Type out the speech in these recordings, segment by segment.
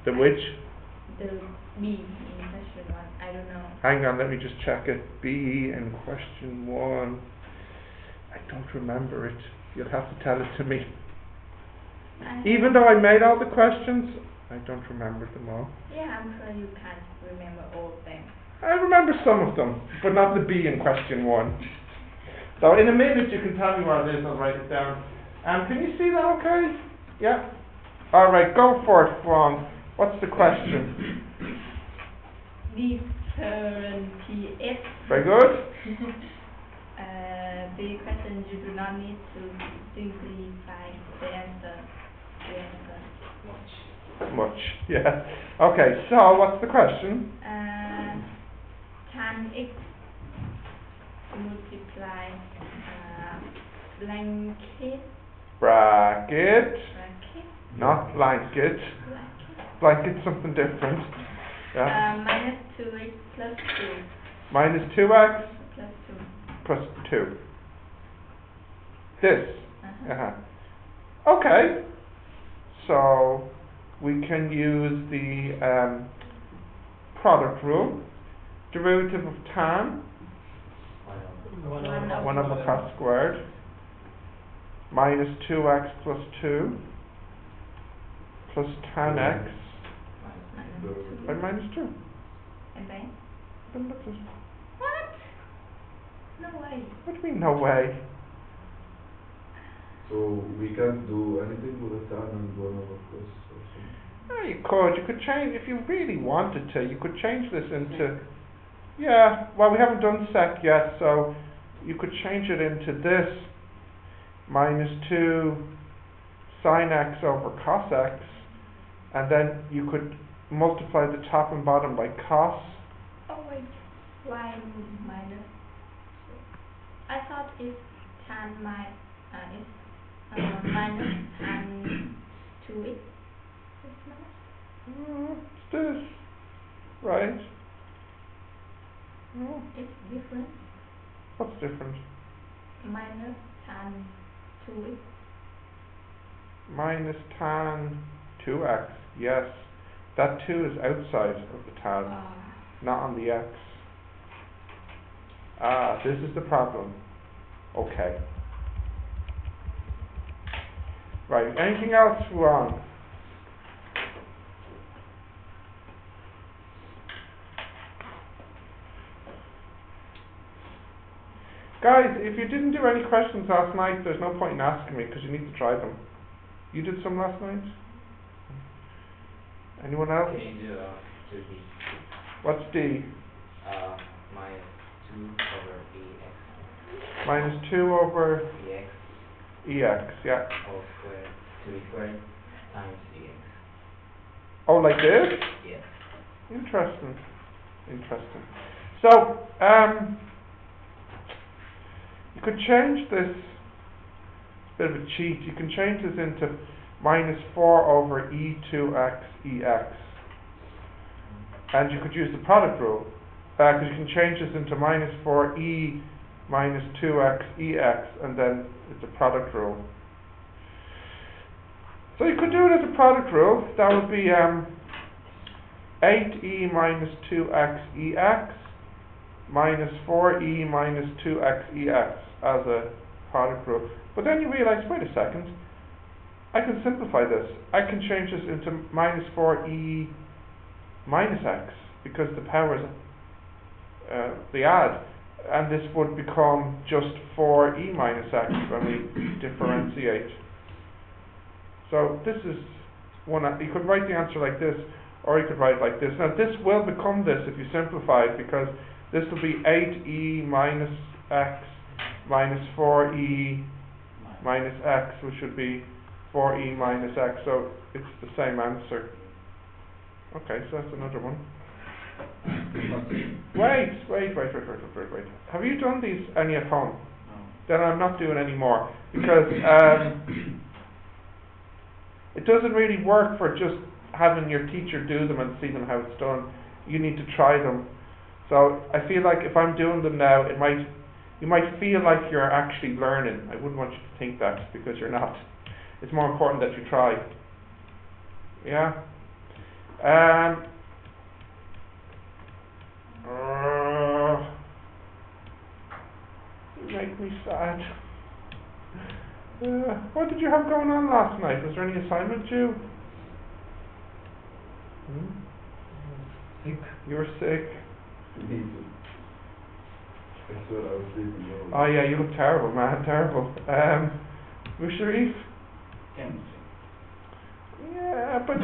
The which? The B in question 1. I don't know. Hang on, let me just check it. B in question 1. I don't remember it. You'll have to tell it to me. Even though I made all the questions, I don't remember them all. Yeah, I'm sure you can't remember all of them. I remember some of them, but not the B in question 1. So in a minute you can tell me what it is, I'll write it down. Can you see that okay? Yeah? Alright, go for it, Juan. What's the question? Differentiate. Very good. The question you do not need to simplify the answer. Much, yeah. Okay, so what's the question? Tan x multiply bracket, not blanket. Blanket's something different. Yeah. minus 2x plus 2. Minus 2x Plus 2. plus 2. This. Okay. So we can use the product rule. Derivative of tan, 1 over cos squared, minus 2x plus 2, plus tan x, by minus 2. And then? Then what's this? What? No way. What do you mean, no way? So we can't do anything with a tan and 1 over cos or something? Oh, you could. You could change, if you really wanted to, you could change this into... Yeah, well, we haven't done sec yet, so you could change it into this minus 2 sine x over cos x, and then you could multiply the top and bottom by cos. Oh wait, why minus? I thought it's tan minus tan 2x. It's not? It's this, right? No. It's different. What's different? Minus tan 2x. Minus tan 2x, yes. That 2 is outside of the tan, not on the x. This is the problem. Okay. Right, anything else wrong? Guys, if you didn't do any questions last night, there's no point in asking me because you need to try them. You did some last night? Anyone else? Can you do 2D? What's D? Minus 2 over EX. Minus 2 over EX. EX, yeah. All squared, 2 squared times EX. Oh, like this? Yes. Interesting. Interesting. So, you could change this, it's a bit of a cheat, you can change this into minus 4 over E2x EX. And you could use the product rule, because you can change this into minus 4E minus 2x EX, and then it's a product rule. So you could do it as a product rule. That would be 8E minus 2x EX minus 4E minus 2x EX as a product rule. But then you realize, wait a second, I can simplify this. I can change this into minus 4E minus x, because the powers they add, and this would become just 4E minus x when we differentiate. So this is one, you could write the answer like this, or you could write it like this. Now this will become this if you simplify it, because this will be 8E minus x minus 4E minus x, which would be 4E minus x, so it's the same answer. Okay, so that's another one. Wait. Have you done these any at home? No. Then I'm not doing any more, because it doesn't really work for just having your teacher do them and see them how it's done. You need to try them. So I feel like if I'm doing them now, you might feel like you're actually learning. I wouldn't want you to think that, because you're not. It's more important that you try. Yeah? You make me sad. What did you have going on last night? Was there any assignment due? Sick. You were sick. Me too. I swear I was sleeping all Oh yeah, you look terrible, man, terrible. Musharif? Chemistry. Yeah, but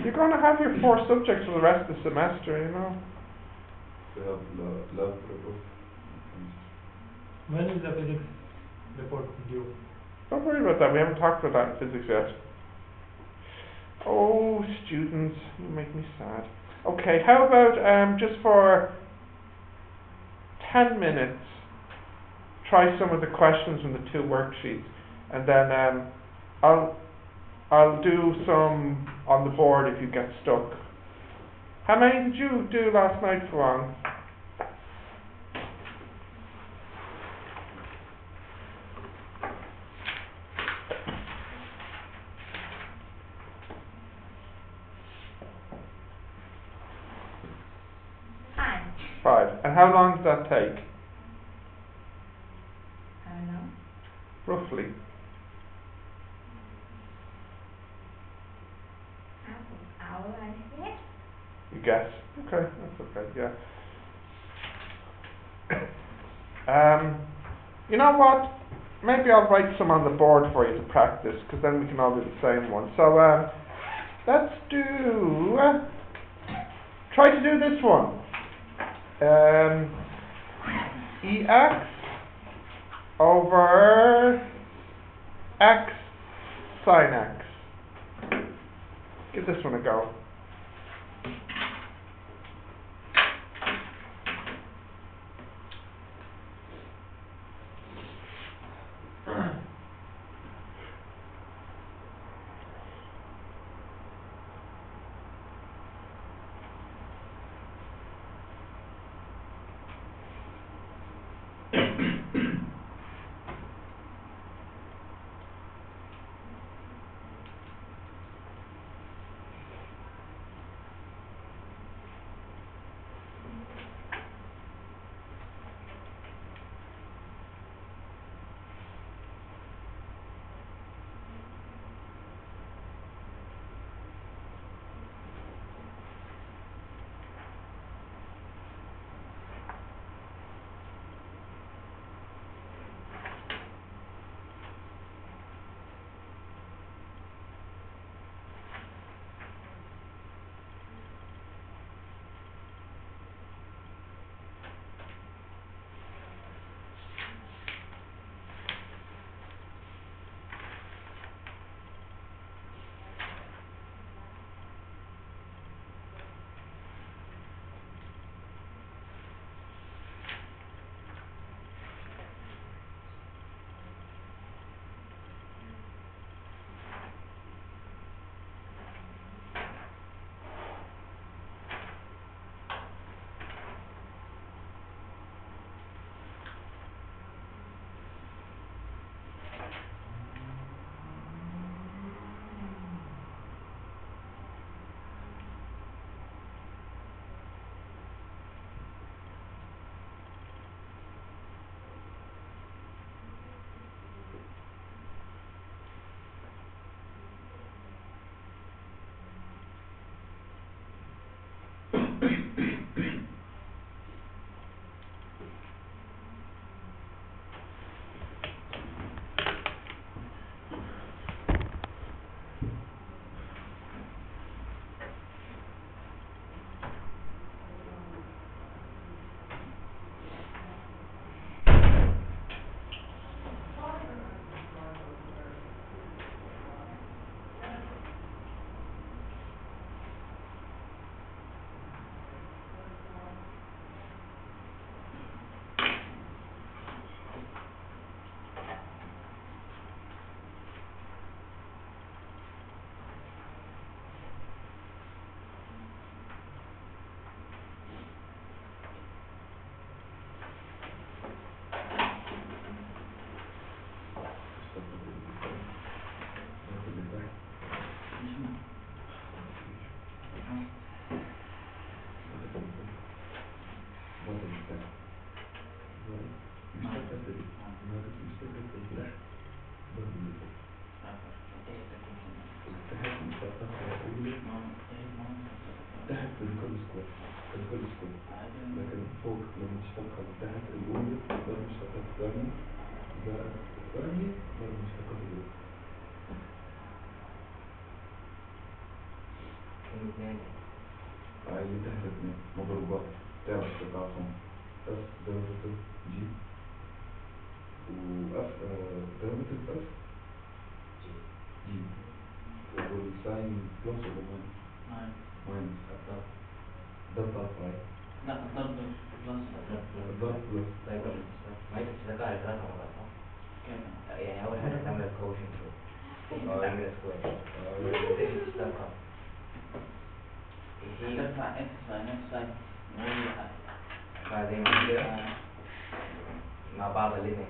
you're going to have your 4 subjects for the rest of the semester, you know. We have lab report. When is the physics report due? Don't worry about that, we haven't talked about that in physics yet. Oh, students, you make me sad. Okay, how about just for 10 minutes, try some of the questions from the 2 worksheets, and then I'll do some on the board if you get stuck. How many did you do last night, Fuang? Hi. 5. And how long did that take, I don't know. roughly? Hour, I guess. You guess? Okay, that's okay, yeah. You know what? Maybe I'll write some on the board for you to practice, because then we can all do the same one. So, let's do... try to do this one. EX over X sine X. Give this one a go. الكل سكوير. لكن فوق لما تشتغل تحت الأولى ضرب مشتقات الثانية زائد الثانية ضرب مشتقات الأولى. الاثنين هاي اللي تحت الاثنين مضروبات تعرف اشتقاقهم اف ديريفيتيف جي واف ديريفيتيف اف جي والساين بلس ولا ماينس؟ ماينس ضرب هاي لا الضرب بلس الضرب بلس. طيب ما هي تتذكر على 3 مرات صح؟ كيف؟ يعني أول حاجة تعمل الكوشن تعمل سكوير تشتغل هي ترفع اكس ساين اكس ساين بعدين كده مع بعض الاثنين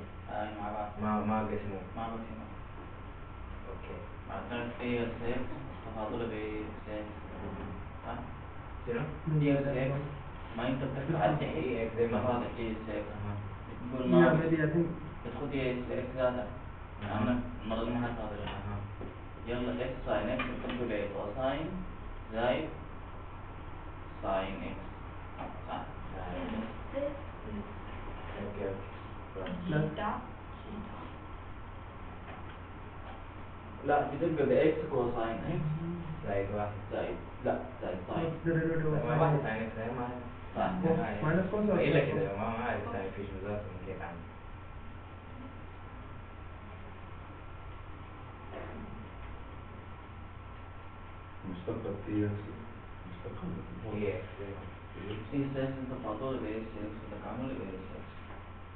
مع بعض ما قسموا مع بعض اوكي مع ثلاث اي اس اكس تفاضل ب اكس اكس صح؟ شنو؟ اي اس اكس ما انت بترفع اي اكس زي ما تفاضل اي اس اكس بتقول Yeah, ما maybe I think بتاخد اي اس اكس هذا لأنك المرة اللي ما هتفاضل يلا اكس ساين اكس بتقول ايه كوساين زائد ساين اكس صح؟ اوكي G dot لا بتبقى باكس كوساين اكس زائد واحد زائد لا زائد ساين what's the derivative of ما واحد sin? ثاني ثاني ما صح Minus cos or إلا plus كده cos? ما أعرف ثاني فيش بالظبط من كيف عندي مشتقة اي اكس مشتقة اي اكس اي اس اكس انت تفاضل ب اكس اكس وتكامل ب اكس اكس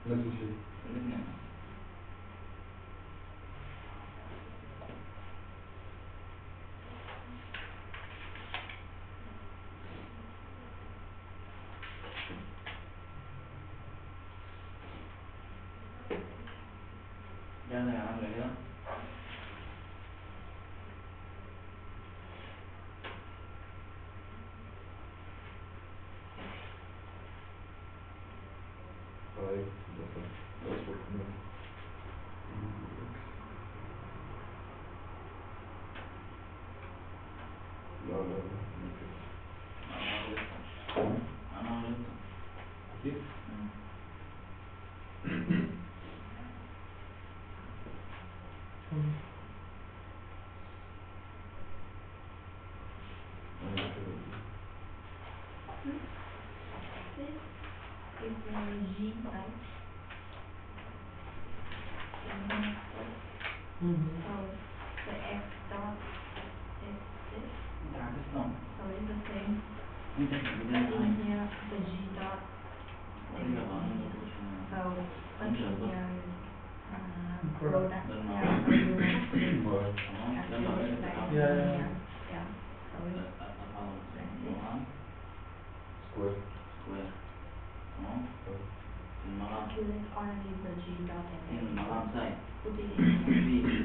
نفس الشيء. الاثنين جانا يا عم كده هاي مثلا اصبر لا لا لا انا غلطت كيف؟ This is G, right? So the x dot is this. انت عكستهم So it's the same. انت في But البداية in here, the G dot is أيوة، أنا in here. بقول شنو. So but مش in هضبط. here is Product. product. Then Yeah, so you want to هاي تمام have يلا to غير like التفاضل Yeah, in yeah. here. Yeah. So it's التفاضل تمام سكوير. سكوير تمام المقام let's only leave the G dot and then المقام ساين put it in here. في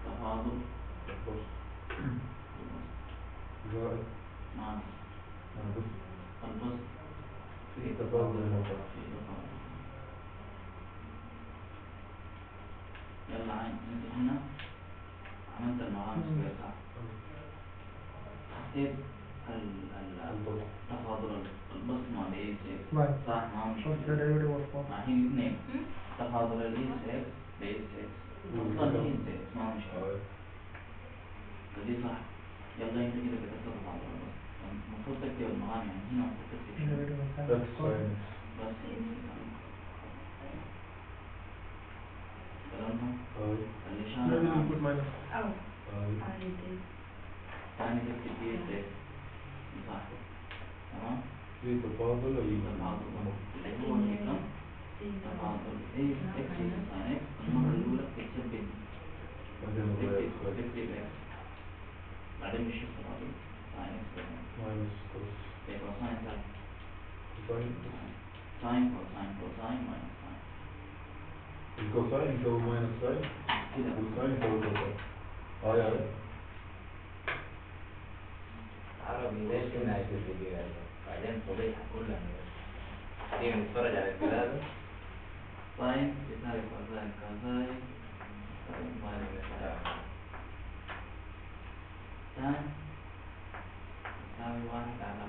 تفاضل بلس زائد ناقص ناقص البسط في تفاضل الموقع. في تفاضل يلا عين انت هنا عملت المقام سكوير صح حطيت البسط. التفاضل البسط مع الاي اس Right. صح ما What's the مشكلة derivative of cos? مع هي اثنين تفاضل الاي اس باي اس اصلا هي اس ما مشكلة هاي فدي صح يلا انت كده كتبت تفاضل البسط المفروض تكتب المقام يعني هنا المفروض تكتب شنو؟ Derivative of sin اف is cos. ساين بس كلامهم هاي اللي Maybe شانه we معاهم put minus. Oh, هاي I did. ثاني تكتب اي اس صح تمام في تفاضل تفاضل اللي هو في كم تفاضل اي اكس ساين اكس المرة الأولى بتثبت بعدين نغير سكوير تكتب اكس بعدين مش تفاضل ساين اكس ماينس كوس كوساين كوساين. ساين كوساين كوساين ماينس ساين الكوساين يساوي ماينس ساين كده والساين يساوي كوساين. هاي هاي عربي ليش كنا في الفيديو هذا بعدين فضيحة كلها تيجي نتفرج على الكلام ساين يساوي كوساين كوساين ماينس ساين تان يساوي 1 على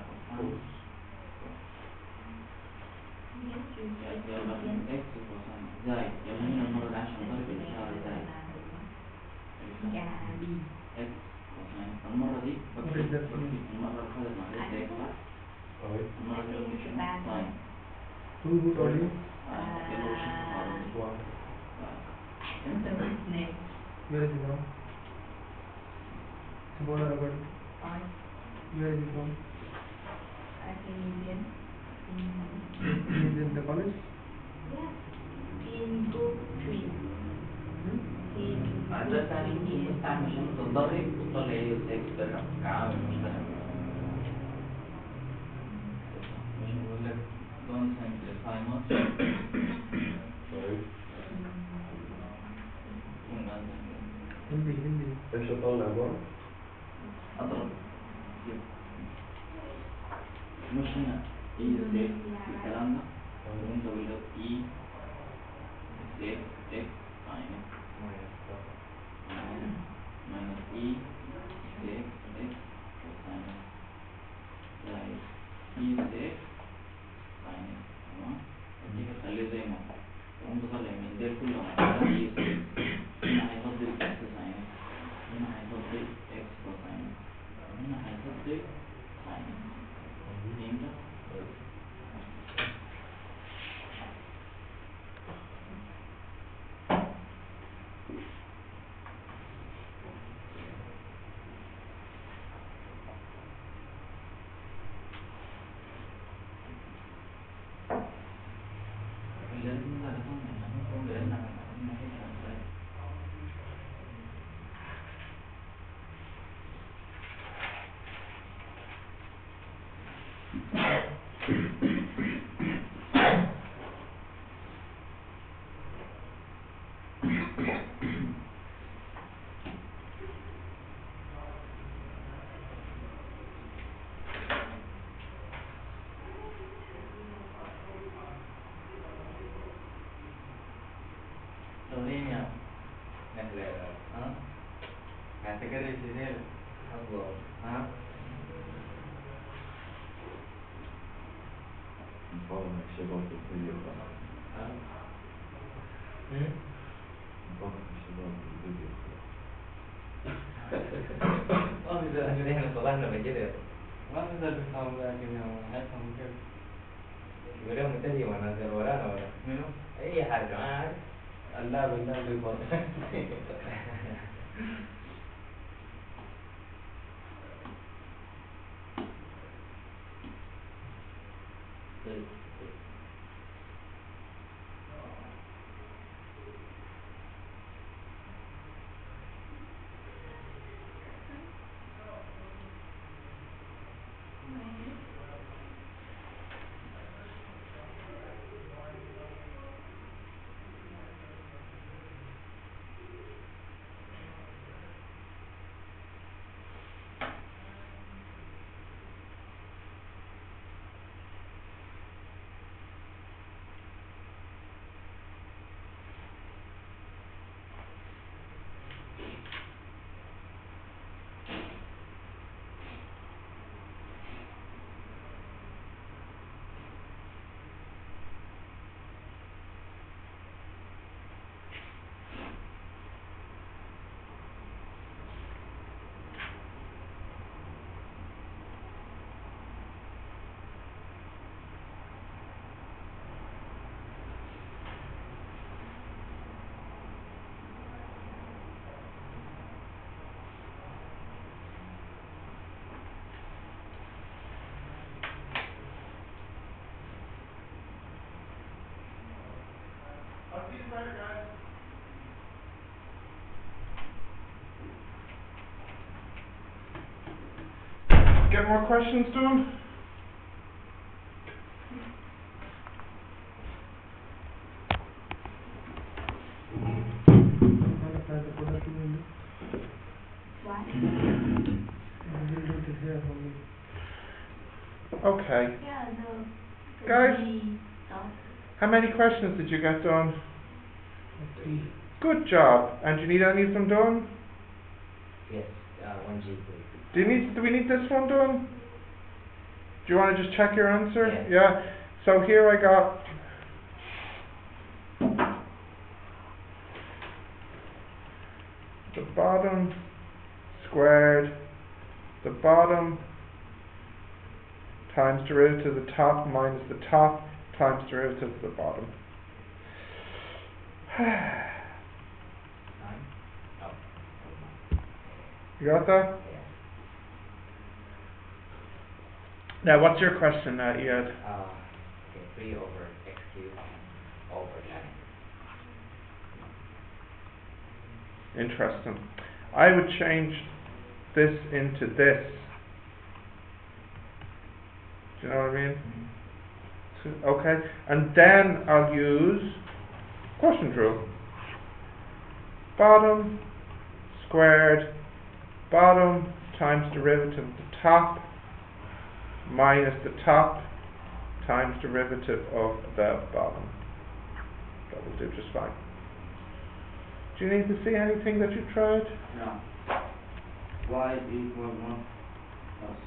x cosine. المرة دي بكتب المرة اللي فاتت مع دلتا x صح؟ طيب المرة دي بكتب ساين. Two good only. يلا وشوف الحوار ده. واحد So it's next. Where is it from? Suppose I got. Fine. Where is it from? I think Indian. Is it the college? Yeah. In group 3. In أدرس ثاني Indian. تستعمل عشان تضغطي وتطلع هي x برا كعامل مشترك. مش بقول لك don't simplify much. طيب Hindi. ايش اطلع بره؟ أضرب مش هنا إيه زائد الكلام ده وأنت بقول لك إيه زائد x ساين minus إيه زائد x كوساين زائد إيه زائد ساين تمام. دي هتخليه زي ما هو وأنت طالع من ده كله مع إيه زائد هنا هيفضل x ساين هنا هيفضل x كوساين هنا هيفضل ساين فهمت؟ Soalnya negara, kategori sini Allah, نقارن الشباب بالفيديو خلاص نقارن الشباب بالفيديو خلاص ما في زول عشان احنا طلعنا بكده ما نقدر نفهم لكن هنفهم كيف. يقول لهم مبتدئ ونازل ورانا ولا منو؟ اي حاجه ما عارف اللاعب يبغى. Get more questions done? Why? Okay. Yeah, the Guys? stuff. How many questions did you get done? 3. Good job. And do you need any of them done? yes 1G Do we need this one done? Do you want to just check your answer? Yeah. Yeah. So here I got the bottom squared, the bottom, times derivative of the top minus the top times derivative of the bottom. 9? Oh. You got that? Yeah. Now, what's your question, Iyad? Okay, 3 over x cubed over 9. Interesting. I would change this into this. Do you know what I mean? Okay, and then I'll use quotient rule. Bottom squared, bottom times derivative of the top minus the top times derivative of the bottom. That will do just fine. Do you need to see anything that you tried? No. Y equal 1 plus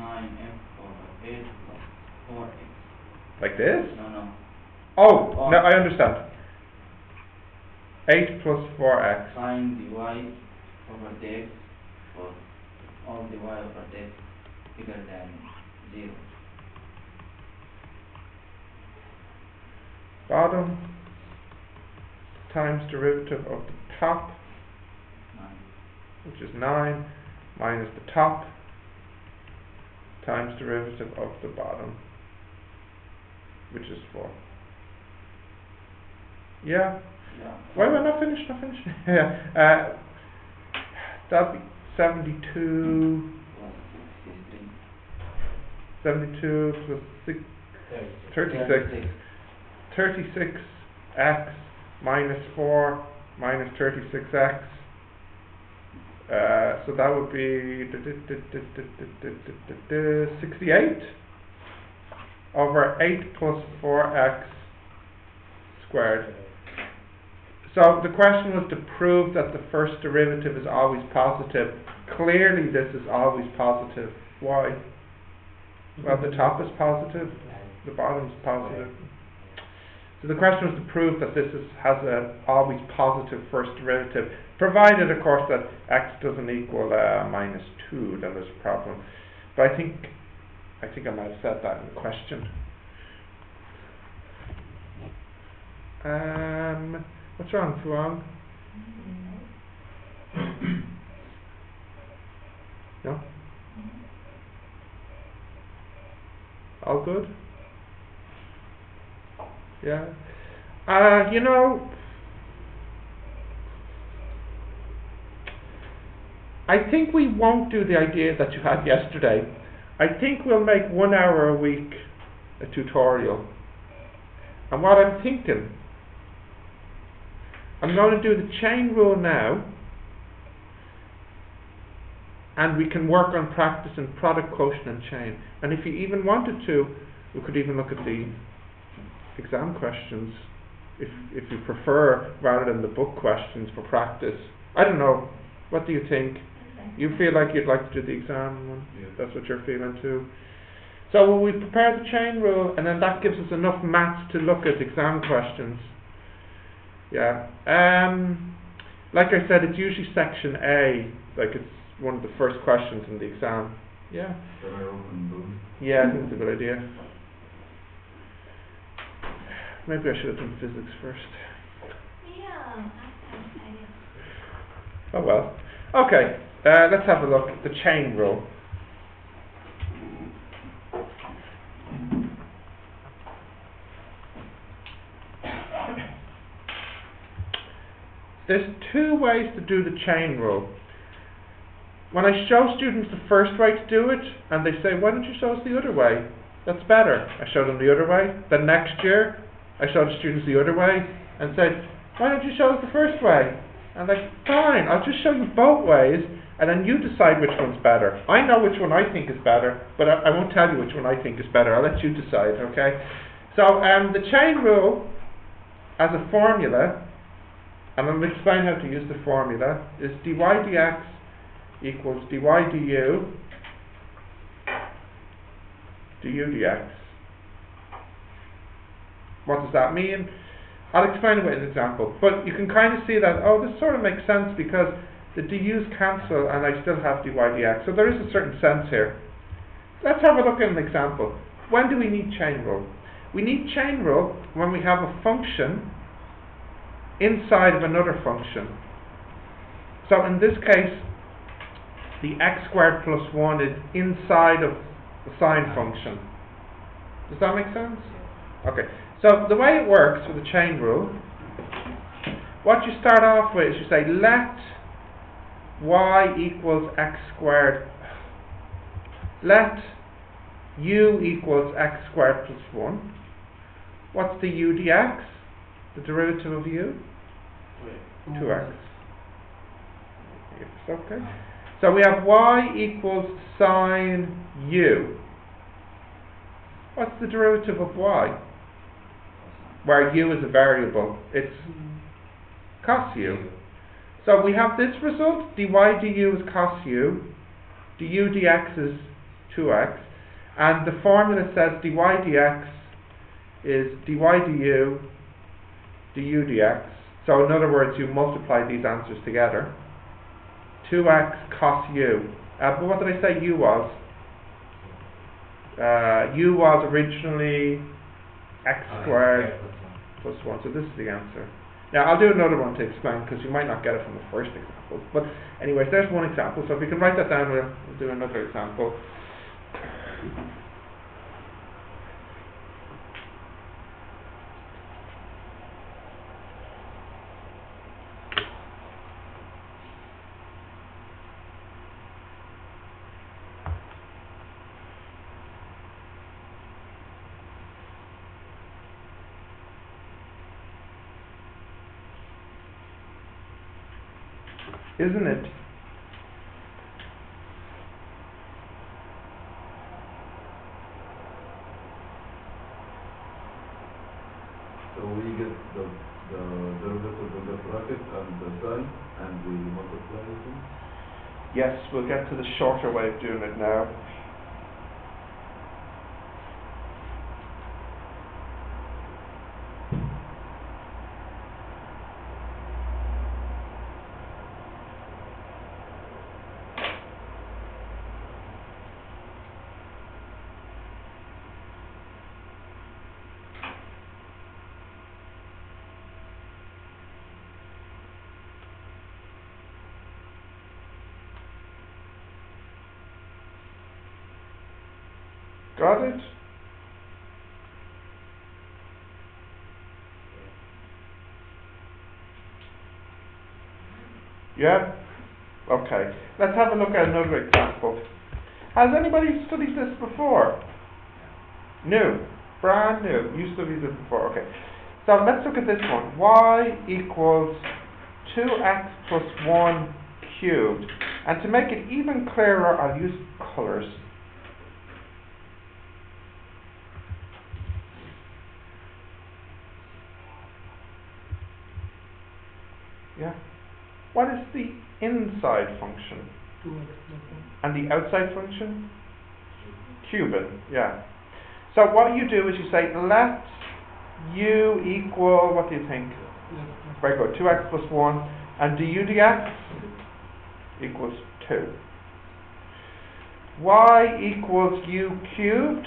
9x over 8 plus 4x. Like this? No. Oh, Or- no, I understand. 8 plus 4x. Sin dy over dx for all dy over dx bigger than 0. Bottom times derivative of the top, 9. which is 9, minus the top times derivative of the bottom, which is 4. Yeah? Yeah. Wait, not finished. Yeah. That'd be 72 Plus 63. plus 6, 36. 36x minus 4 minus 36x. So that would be 68 over 8 plus 4x squared. So the question was to prove that the first derivative is always positive. Clearly this is always positive. Why? Well, the top is positive, the bottom is positive. So the question was to prove that this has a always positive first derivative, provided of course that x doesn't equal minus 2, then there's a problem. But I think I might have said that in the question. What's wrong, Fuang? No? All good? Yeah. I think we won't do the idea that you had yesterday. I think we'll make 1 hour a week a tutorial. And what I'm thinking, I'm going to do the chain rule now, and we can work on practicing product, quotient and chain. And if you even wanted to, we could even look at the exam questions if you prefer, rather than the book questions for practice. I don't know, what do you think? You feel like you'd like to do the exam one? Yeah. That's what you're feeling too. So will we prepare the chain rule, and then that gives us enough maths to look at exam questions. Yeah. Like I said, it's usually section A, like it's one of the first questions in the exam. Yeah. Shall I open both? Yeah, I think it's a good idea. Maybe I should have done physics first. Yeah, Oh well. Okay, let's have a look at the chain rule. There's 2 ways to do the chain rule. When I show students the first way to do it, and they say, why don't you show us the other way? That's better. I show them the other way. The next year, I show the students the other way, and said, why don't you show us the first way? And they're like, fine, I'll just show you both ways, and then you decide which one's better. I know which one I think is better, but I won't tell you which one I think is better. I'll let you decide, okay? So, the chain rule, as a formula, and I'm going to explain how to use the formula, is dy dx equals dy du dx. What does that mean? I'll explain it with an example, but you can kind of see that, oh, this sort of makes sense, because the du's cancel and I still have dy dx. So there is a certain sense here. Let's have a look at an example. When do we need chain rule? We need chain rule when we have a function inside of another function. So in this case, the x squared plus 1 is inside of the sine function. Does that make sense? Okay. So the way it works with the chain rule, what you start off with is you say let y equals x squared, let u equals x squared plus 1. What's the u dx? The derivative of u? 2x. Yes, okay. So we have y equals sine u. What's the derivative of y? Where u is a variable. It's cos u. So we have this result, dy du is cos u, du dx is 2x, and the formula says dy dx is dy du, du dx. So in other words, you multiply these answers together. 2x cos u. But what did I say u was? U was originally x squared plus 1. So this is the answer. Now I'll do another one to explain because you might not get it from the first example. But anyways, there's one example. So if we can write that down, we'll do another example. Isn't it? So we get the derivative of the bracket and the sign, and we multiply it. Yes, we'll get to the shorter way of doing it now. Got it? Yeah? Okay. Let's have a look at another example. Has anybody studied this before? New. Brand new. You studied this before. Okay. So let's look at this one. Y equals 2x plus 1 cubed. And to make it even clearer, I'll use colours. Yeah. What is the inside function? 2x plus 1. And the outside function? Cubic, yeah. So what you do is you say let u equal, what do you think? Very good, 2x plus 1. And du dx equals 2. Y equals u cubed.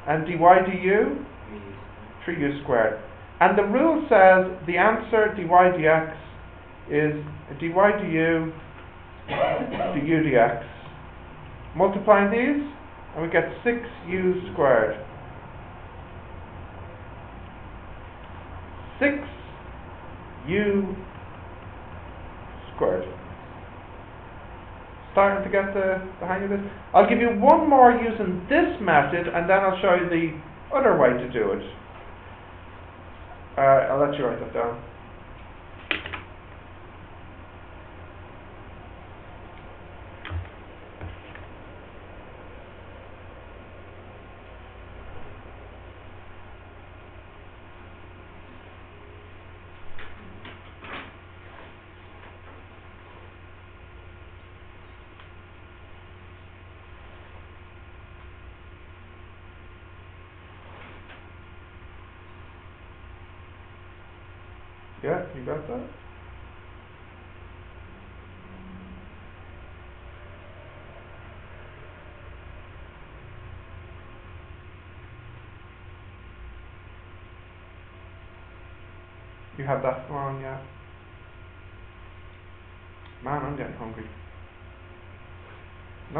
And dy du? 3u squared. And the rule says the answer dy dx is dy du du dx. Multiplying these, and we get 6u squared. 6u squared. Starting to get the hang of this? I'll give you one more using this method, and then I'll show you the other way to do it. I'll let you write that down. Yeah, you got that? You had that wrong, yeah. Man, I'm getting hungry. No.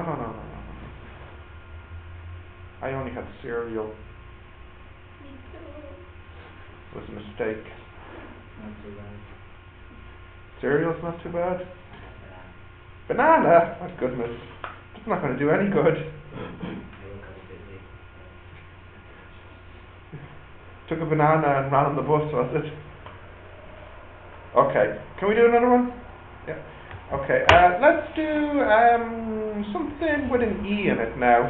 I only had cereal. Me too. It was a mistake. Not too bad. Cereal's not too bad. Yeah. Banana? My goodness. It's not going to do any good. I woke up a bit late. Took a banana and ran on the bus, was it? Okay. Can we do another one? Yeah. Okay. Let's do something with an E in it now.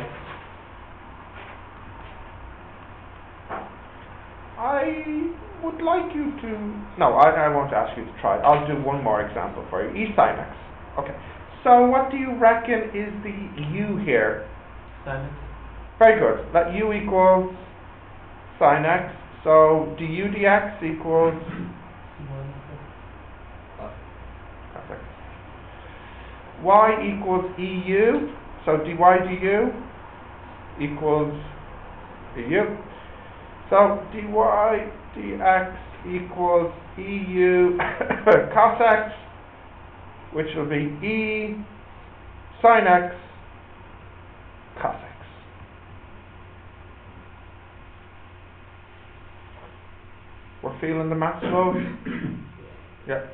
I would like you to... No, I won't ask you to try. I'll do one more example for you. E sin x. Okay. So what do you reckon is the U here? Sin x. Very good. Let U equals sin x. So du dx equals... Perfect. Y equals EU. So dy du equals EU. So dy dx equals EU cos x, which will be E sin x cos x. We're feeling the maths load? Yeah.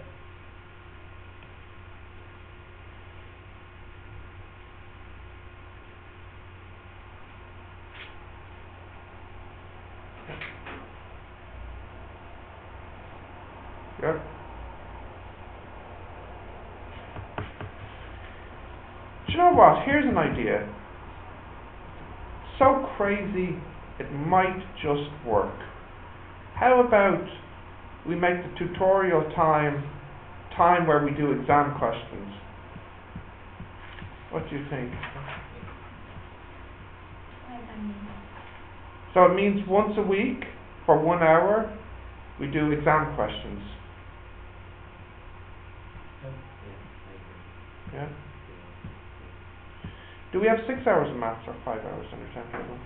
Yep. Do you know what? Here's an idea. So crazy, it might just work. How about we make the tutorial time where we do exam questions? What do you think? What does that mean? So it means once a week for 1 hour we do exam questions. Yeah? Do we have 6 hours of maths or 5 hours on your timetable?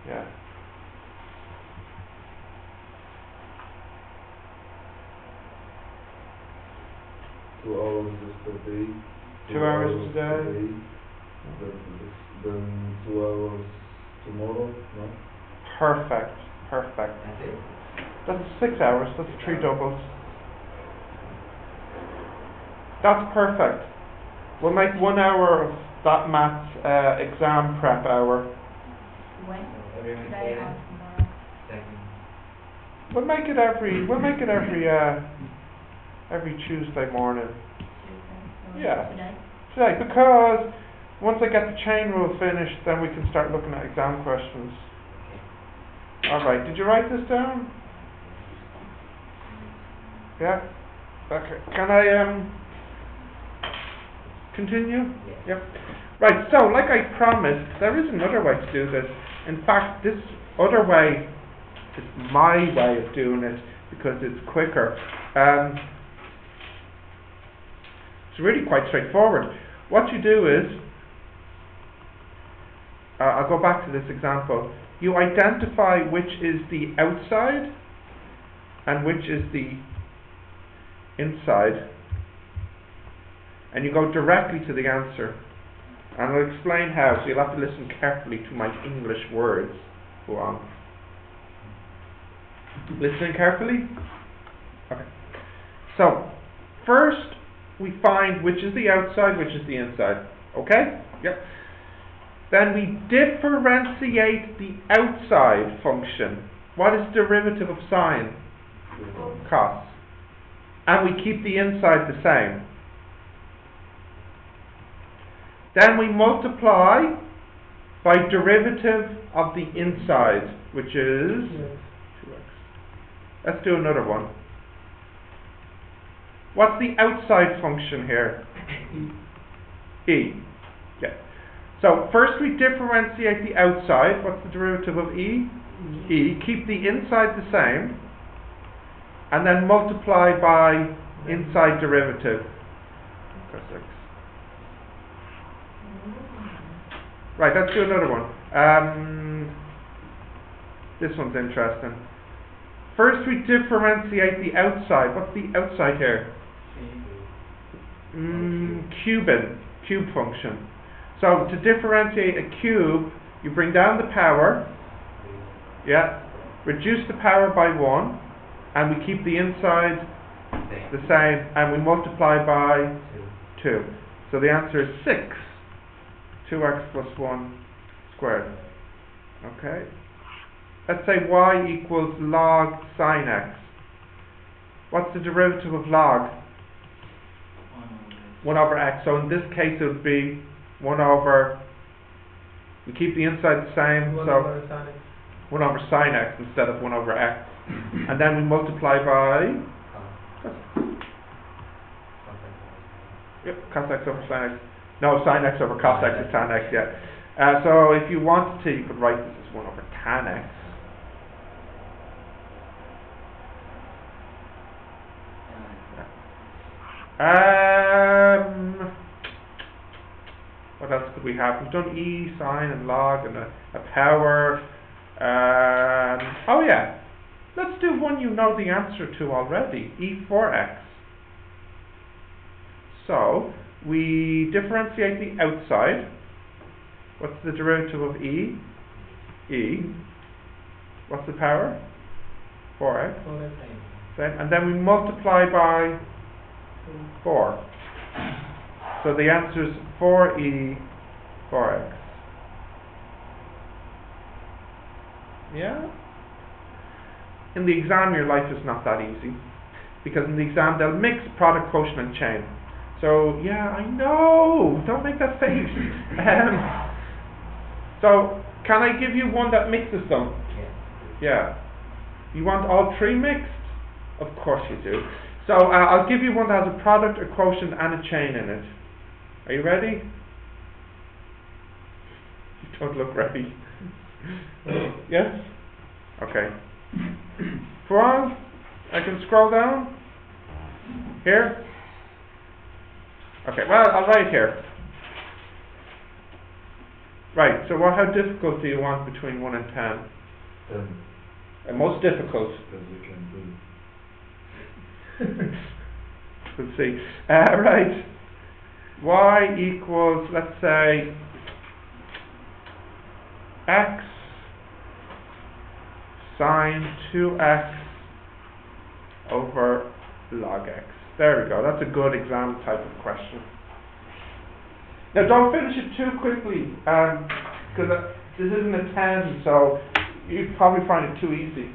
Yeah. Two hours yesterday. 2 hours today. Then 2 hours tomorrow, no? Perfect. That's it. That's 6 hours, that's 3 doubles. That's perfect. We'll make 1 hour of that maths exam prep hour. When? Every Today Wednesday or then? tomorrow? Second. We'll make it every Tuesday morning. Tuesday. So Yeah. Today? Today, because once I get the chain rule finished, then we can start looking at exam questions. Alright, did you write this down? Yeah? Okay. Can I continue? Yes. Yep. Right, so like I promised, there is another way to do this. In fact, this other way is my way of doing it because it's quicker. It's really quite straightforward. What you do is, I'll go back to this example. You identify which is the outside and which is the inside, and you go directly to the answer. And I'll explain how, so you'll have to listen carefully to my English words. Go on. Listening carefully? Okay. So, first we find which is the outside, which is the inside. Okay? Yep. Then we differentiate the outside function. What is derivative of sine? Cos. And we keep the inside the same. Then we multiply by derivative of the inside, which is 2x. Let's do another one. What's the outside function here? E. Yeah. So first we differentiate the outside. What's the derivative of E? E. Keep the inside the same. And then multiply by inside derivative. Cos x. Right, let's do another one. This one's interesting. First we differentiate the outside. What's the outside here? Cube function. So to differentiate a cube, you bring down the power, reduce the power by 1, and we keep the inside the same, and we multiply by 2. So the answer is 6. 2x plus 1 squared. Okay? Let's say y equals log sine x. What's the derivative of log? 1 over x. So in this case it would be 1 over, we keep the inside the same, 1 so over sin x. 1 over sine x instead of 1 over x. And then we multiply by cos x over sine x. No, sine x over cos x is tan x, yeah. So if you wanted to, you could write this as 1 over tan x. What else could we have? We've done e, sine, and log, and a power. Oh yeah, let's do one you know the answer to already, e4x. So, we differentiate the outside. What's the derivative of e? E. What's the power? 4x. Same. And then we multiply by 4. So the answer is 4e 4x. Yeah? In the exam your life is not that easy, because in the exam they'll mix product, quotient and chain. So yeah, I know, don't make that face. So can I give you one that mixes them? Yeah. You want all 3 mixed? Of course you do. So I'll give you one that has a product, a quotient and a chain in it. Are you ready? You don't look ready. Yes? Okay. Wrong? I can scroll down. Here? Okay, well, I'll write here. Right, so how difficult do you want between 1 and 10? And most difficult? Because you can do. Let's see. Right. Y equals, let's say, x sine 2x over log x. There we go. That's a good exam type of question. Now don't finish it too quickly, because this isn't a 10, so you'd probably find it too easy.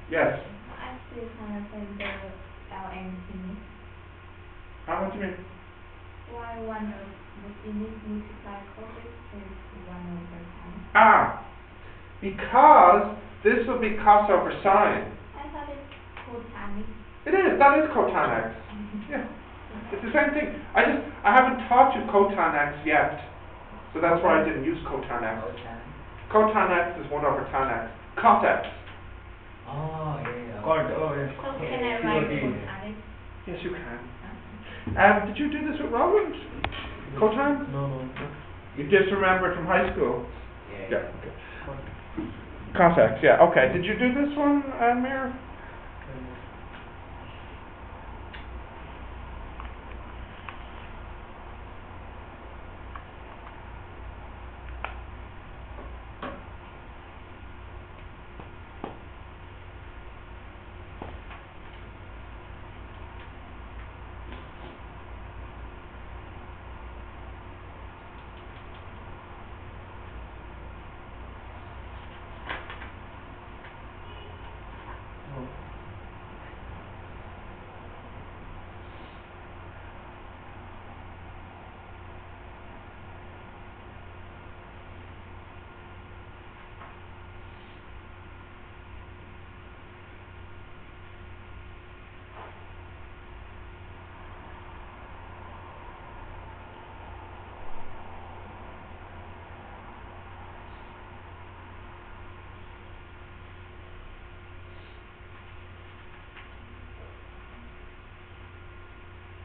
Yes. I still kind of think the LN thing. What do you mean? Why 1 of the unit multiply cosec is 1 over tan? Because this will be cos over sine. I thought it's cotanic. It is. That is cotan x. Yeah. It's the same thing. I haven't taught you cotan x yet, so that's why I didn't use cotan x. Cotan x is 1 over tan x. Cot x. Oh, yeah. So can I write cotanic? Yes, you can. Did you do this with Roland? Cotan? No. You just remember it from high school? Yeah. Okay. Cos x, yeah. Okay. Did you do this one, Mir?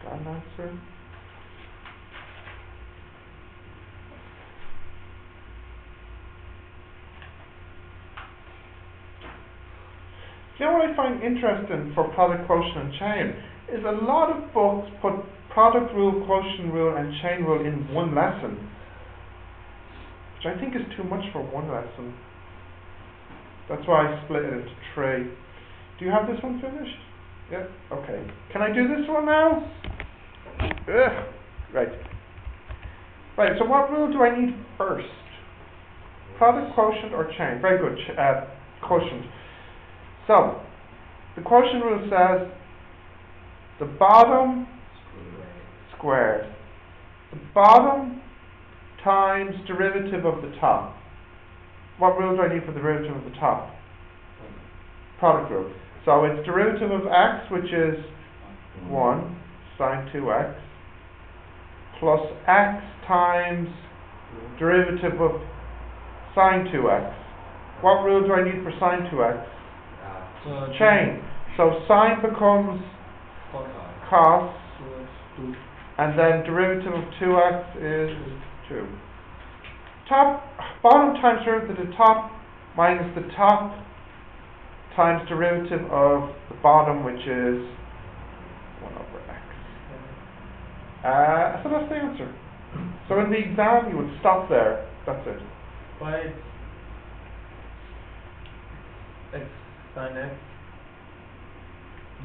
Got an answer? now what I find interesting for product, quotient and chain is a lot of books put product rule, quotient rule and chain rule in one lesson, which I think is too much for one lesson. That's why I split it into 3. Do you have this one finished? Yeah? Okay. Can I do this one now? Ugh. Right. Right, so what rule do I need first? Product, quotient or chain? Very good. Quotient. So, the quotient rule says the bottom squared. The bottom times derivative of the top. What rule do I need for the derivative of the top? Product rule. So it's derivative of x, which is 1 sine 2x, plus x times derivative of sine 2x. What rule do I need for sine 2x? Chain. So sine becomes cos, and then derivative of 2x is 2. Bottom times derivative of the top minus the top times derivative of the bottom, which is 1 over x. So that's the answer. So in the exam you would stop there. That's it. Why x sin x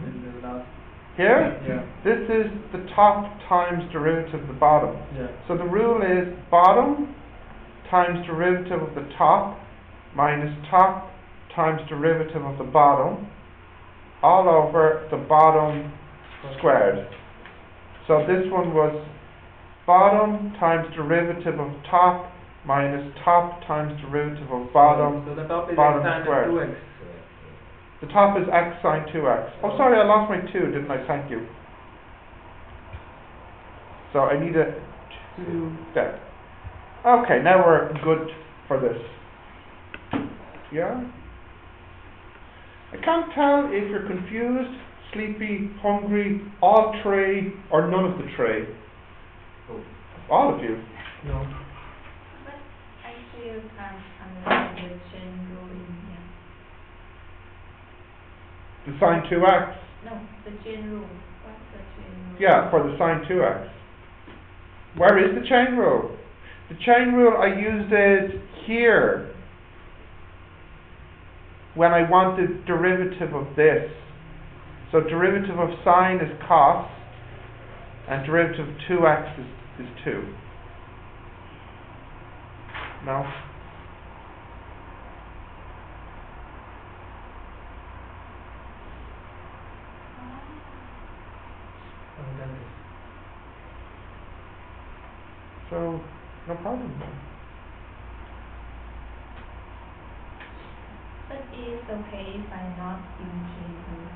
in the last? Here? Yeah. This is the top times derivative of the bottom. Yeah. So the rule is bottom times derivative of the top minus top times derivative of the bottom all over the bottom squared. So this one was bottom times derivative of top minus top times derivative of bottom. So the top is bottom x sin squared. 2x. The top is x sine 2x. Oh, sorry, I lost my 2, didn't I? Thank you. So I need a 2 there. Okay, now we're good for this. Yeah? I can't tell if you're confused, sleepy, hungry, all 3, or none of the 3. All of you. No. But I still can't understand the chain rule in here. The sine 2x. No, the chain rule. What's the chain rule? Yeah, for the sine 2x. Where is the chain rule? The chain rule, I used it here when I wanted derivative of this. So derivative of sine is cos, and derivative of 2x is 2. No? I've done this. So, no problem. But it's okay if I'm not in chain rule.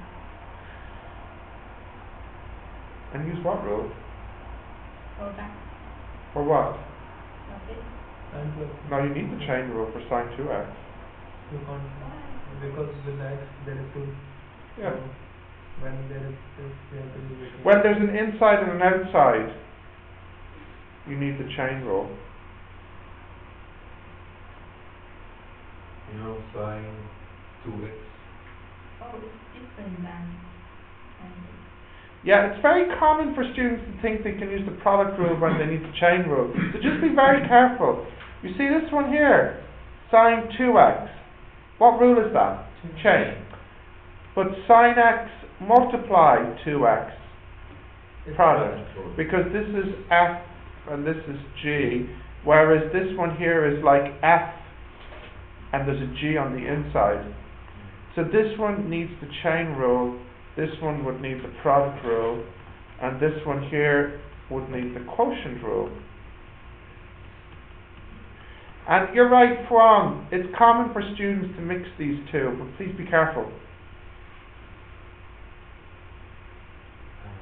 And use what rule? Product. For what? That's it. Sin plus. No, you need the chain rule for sine 2x. You can't, Why? because with x there is 2. Yeah. So when there is this, we have to use it. When there's an inside and an outside, you need the chain rule. You know, sine 2x. Oh, it's different than. Yeah, it's very common for students to think they can use the product rule when they need the chain rule. So just be very careful. You see this one here? Sine 2x. What rule is that? Chain. But sine x multiply 2x. It's Product. Because this is f and this is g, whereas this one here is like f and there's a g on the inside. So this one needs the chain rule, this one would need the product rule, and this one here would need the quotient rule. And you're right, Fuan, it's common for students to mix these two, but please be careful.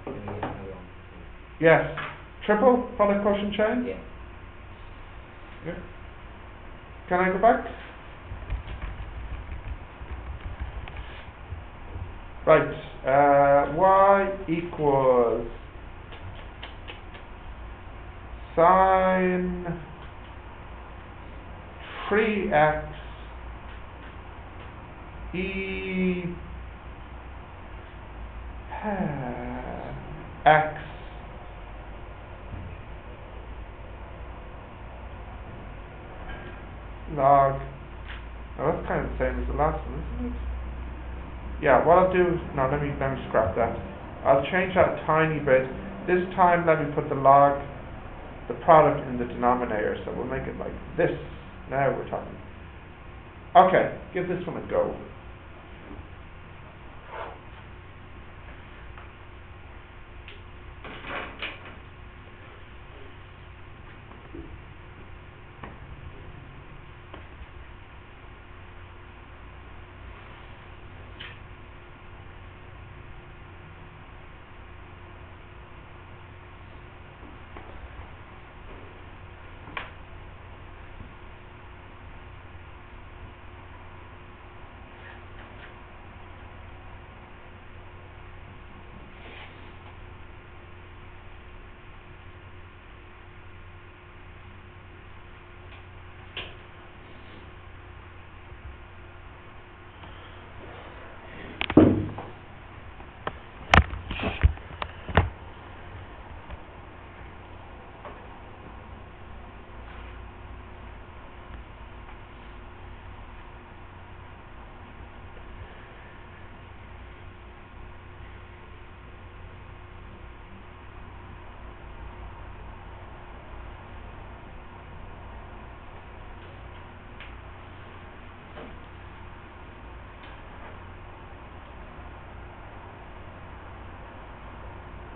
Can we get another one? Yes. Triple product quotient chain? Yeah. Yeah. Can I go back? Right. Y equals sine 3x e x log. Now that's kind of the same as the last one, isn't it? Yeah, what I'll do, no, let me scrap that. I'll change that a tiny bit. This time let me put the log, the product in the denominator, so we'll make it like this. Now we're talking. Okay, give this one a go.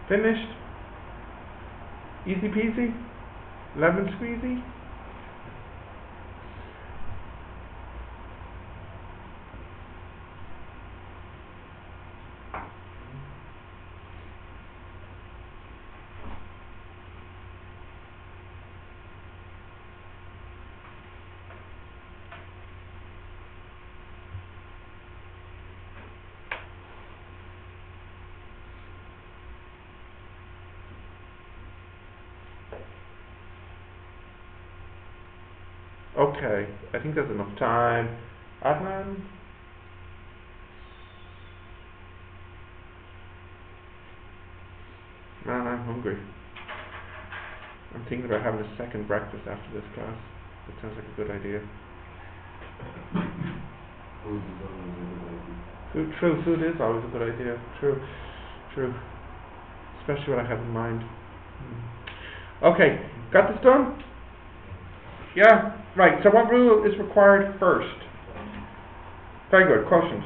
Finished? Easy peasy? Lemon squeezy? Okay, I think there's enough time. Adnan? Man, I'm hungry. I'm thinking about having a second breakfast after this class. That sounds like a good idea. Food is always a good idea. Food is always a good idea. True. Especially what I have in mind. Okay, got this done? Yeah, right. So what rule is required first? Very good. Questions?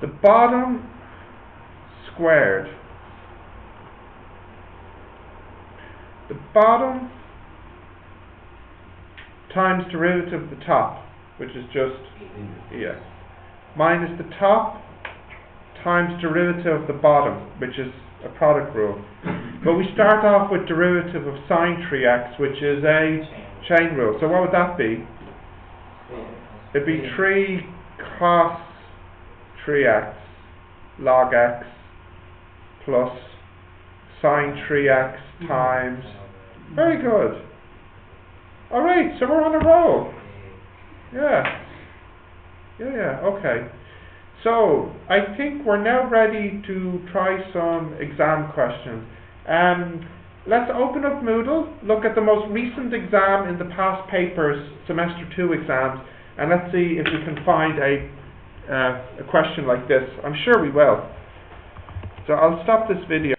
The bottom squared. The bottom times derivative of the top, which is just EX, minus the top times derivative of the bottom, which is a product rule. But we start off with derivative of sine 3x, which is a chain rule. So what would that be? It'd be 3 cos 3x log x plus sine 3x times. Very good. Alright, so we're on a roll. Yeah, okay. So, I think we're now ready to try some exam questions. Let's open up Moodle, look at the most recent exam in the past papers, semester 2 exams, and let's see if we can find a question like this. I'm sure we will. So I'll stop this video.